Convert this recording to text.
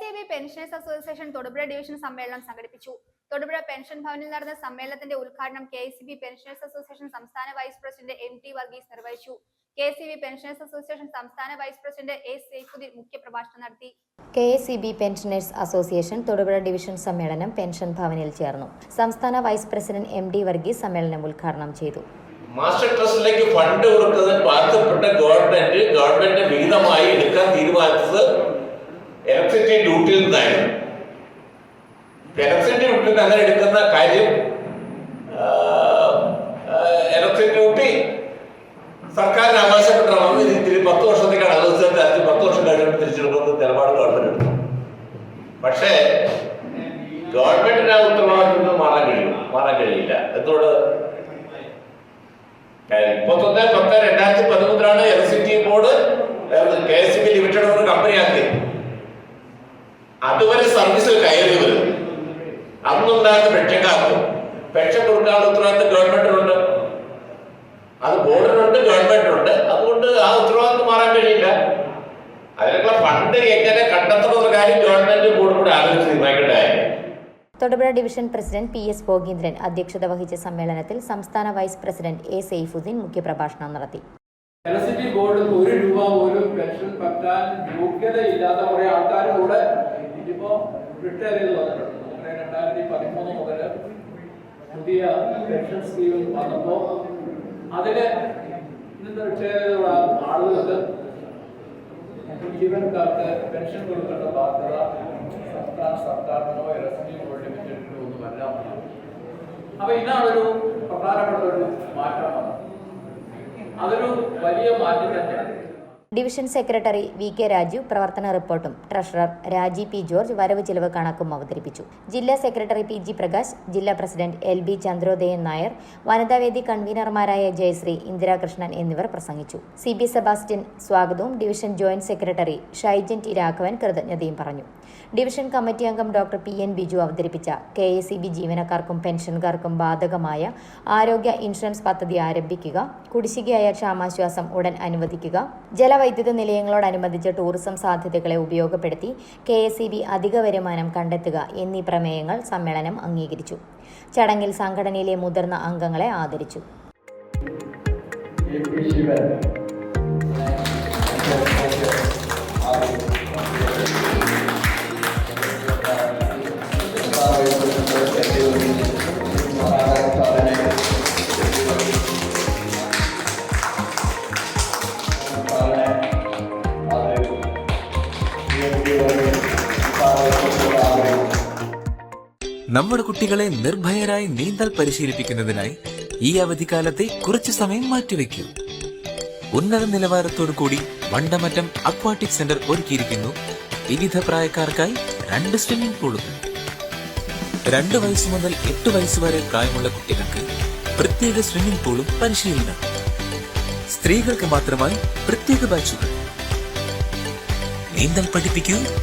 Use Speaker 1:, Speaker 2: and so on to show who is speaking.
Speaker 1: KCB pensioners association Thodupuzha division സമ്മേളനം സംഘടിപ്പിച്ചു. Thodupuzha pension ഭവനിൽ നടന്ന സമ്മേളനത്തിന്റെ ഉദ്ഘാടനം KCB പെൻഷനേഴ്സ് അസോസിയേഷൻ സംസ്ഥാന വൈസ് പ്രസിഡന്റ് MT വർഗീസ് നിർവഹിച്ചു. KCB പെൻഷനേഴ്സ് അസോസിയേഷൻ സംസ്ഥാന വൈസ് പ്രസിഡന്റ് A സൈഫുദ്ദീൻ മുഖ്യപ്രഭാഷണം നടത്തി.
Speaker 2: KCB pensioners association Thodupuzha division സമ്മേളനം പെൻഷൻ ഭവനിൽ ചേർന്നു. സംസ്ഥാന വൈസ് പ്രസിഡന്റ് MD വർഗീസ് സമ്മേളനം ഉദ്ഘാടനം ചെയ്തു.
Speaker 3: മാസ്റ്റർ ട്രസ്റ്റിലേക്ക് ഫണ്ട് കൊടുക്കുന്നത് ബാധ്യപ്പെട്ട ഗവൺമെന്റ് വിഹിതമായി എടുക്കാൻ തീരുമാനിച്ചത് ഇലക്ട്രിസിറ്റി ഡ്യൂട്ടിയിൽ നിന്നായിരുന്നു. ഇലക്ട്രിസിറ്റി ഡ്യൂട്ടിയിൽ അങ്ങനെ എടുക്കുന്ന കാര്യം ഇലക്ട്രിസിറ്റി ഡ്യൂട്ടി സർക്കാരിന് അവകാശപ്പെട്ടതാണ്. ഇതിൽ 10 വർഷത്തേക്കാണ് അനുവദിച്ചത്. 10 വർഷം കഴിഞ്ഞിട്ട് തിരിച്ചെടുക്കുന്ന നിലപാട് ഗവൺമെന്റ് എടുക്കും. പക്ഷേ ഗവൺമെന്റിന് ആ ഉത്തരവാദിത്വം മാറാൻ കഴിയില്ല. എന്തുകൊണ്ട് 31/10/2013 ഇലക്ട്രിസിറ്റി ബോർഡ് KCB ലിമിറ്റഡ് ഒരു കമ്പനിയാക്കി. അതുവരെ സർവീസിൽ കയറി വരും. അന്നുണ്ടാകുന്ന പെൻഷൻകാർക്കും പെൻഷൻ കൊടുക്കാനുള്ള ഉത്തരവാദിത്വം ഗവൺമെന്റിനുണ്ട്, അത് ബോർഡിനുണ്ട്, ഗവൺമെന്റിനുണ്ട്. അതുകൊണ്ട് ആ ഉത്തരവാദിത്വം മാറാൻ കഴിയില്ല. അതിനുള്ള ഫണ്ട് എങ്ങനെ കണ്ടെത്തുന്ന കാര്യം ഗവൺമെന്റ് ബോർഡ് കൂടെ ആലോചിച്ച് തീരുമാനിക്കേണ്ടതായിരുന്നു.
Speaker 2: തൊടുപുഴ ഡിവിഷൻ പ്രസിഡന്റ് PS ഭോഗീന്ദ്രൻ അധ്യക്ഷത വഹിച്ച സമ്മേളനത്തിൽ സംസ്ഥാന വൈസ് പ്രസിഡന്റ് A സൈഫുദ്ദീൻ മുഖ്യപ്രഭാഷണം നടത്തി.
Speaker 4: ഇലക്ട്രിസിറ്റി ബോർഡ് 1 രൂപ പോലും പെൻഷൻ പറ്റാൻ യോഗ്യതയില്ലാത്ത കുറെ ആൾക്കാരോട് ഇതിപ്പോ റിട്ടയർ ചെയ്ത് വന്നിട്ടുണ്ട്. 2013 മുതൽ പുതിയ പെൻഷൻ സ്കീം വന്നപ്പോൾ അതില് നിന്ന് റിട്ടയർ ചെയ്ത ആളുകൾക്ക് ജീവനക്കാർക്ക് പെൻഷൻ കൊടുക്കേണ്ട ബാധ്യത സംസ്ഥാന സർക്കാരിനോ ഇലക്ട്രിസിറ്റി ബോർഡ് ലിമിറ്റഡിനോ ഒന്നും വരാൻ. അപ്പൊ ഇതാണൊരു പ്രധാനപ്പെട്ട ഒരു മാറ്റം വന്നത്. അതൊരു വലിയ മാറ്റം തന്നെയാണ്.
Speaker 2: ഡിവിഷൻ സെക്രട്ടറി VK രാജു പ്രവർത്തന റിപ്പോർട്ടും ട്രഷറർ രാജി P ജോർജ് വരവ് ചിലവ് കണക്കും അവതരിപ്പിച്ചു. ജില്ലാ സെക്രട്ടറി PG പ്രകാശ്, ജില്ലാ പ്രസിഡന്റ് LB ചന്ദ്രോദയൻ നായർ, വനിതാവേദി കൺവീനർമാരായ ജയശ്രീ, ഇന്ദിരാകൃഷ്ണൻ എന്നിവർ പ്രസംഗിച്ചു. CB സെബാസ്റ്റ്യൻ സ്വാഗതവും division joint secretary Shaijan T Raghavan കൃതജ്ഞതയും പറഞ്ഞു. ഡിവിഷൻ കമ്മിറ്റി അംഗം ഡോക്ടർ PN ബിജു അവതരിപ്പിച്ച KCB ജീവനക്കാർക്കും പെൻഷൻകാർക്കും ബാധകമായ ആരോഗ്യ ഇൻഷുറൻസ് പദ്ധതി ആരംഭിക്കുക, കുടിശ്ശികയായ ക്ഷാമാശ്വാസം ഉടൻ അനുവദിക്കുക, ജലവൈദ്യുത നിലയങ്ങളോടനുബന്ധിച്ച ടൂറിസം സാധ്യതകളെ ഉപയോഗപ്പെടുത്തി KCB അധിക വരുമാനം കണ്ടെത്തുക എന്നീ പ്രമേയങ്ങൾ സമ്മേളനം അംഗീകരിച്ചു. ചടങ്ങിൽ സംഘടനയിലെ മുതിർന്ന അംഗങ്ങളെ ആദരിച്ചു.
Speaker 5: നമ്മുടെ കുട്ടികളെ നിർഭയരായി നീന്തൽ പരിശീലിപ്പിക്കുന്നതിനായി ഈ അവധിക്കാലത്തെ കുറച്ചു സമയം മാറ്റിവെക്കൂ. ഉന്നത നിലവാരത്തോടു കൂടി വണ്ടമറ്റം അക്വാട്ടിക് സെന്റർ ഒരുക്കിയിരിക്കുന്നു വിവിധ പ്രായക്കാർക്കായി 2 സ്വിമ്മിംഗ് പൂളുകൾ. 2 വയസ്സ് മുതൽ 8 വയസ്സ് വരെ പ്രായമുള്ള കുട്ടികൾക്ക് പ്രത്യേക സ്വിമ്മിംഗ് പൂളും പരിശീലനം. സ്ത്രീകൾക്ക് മാത്രമായി പ്രത്യേക ബാച്ചുകൾ. നീന്തൽ പഠിപ്പിക്കൂ,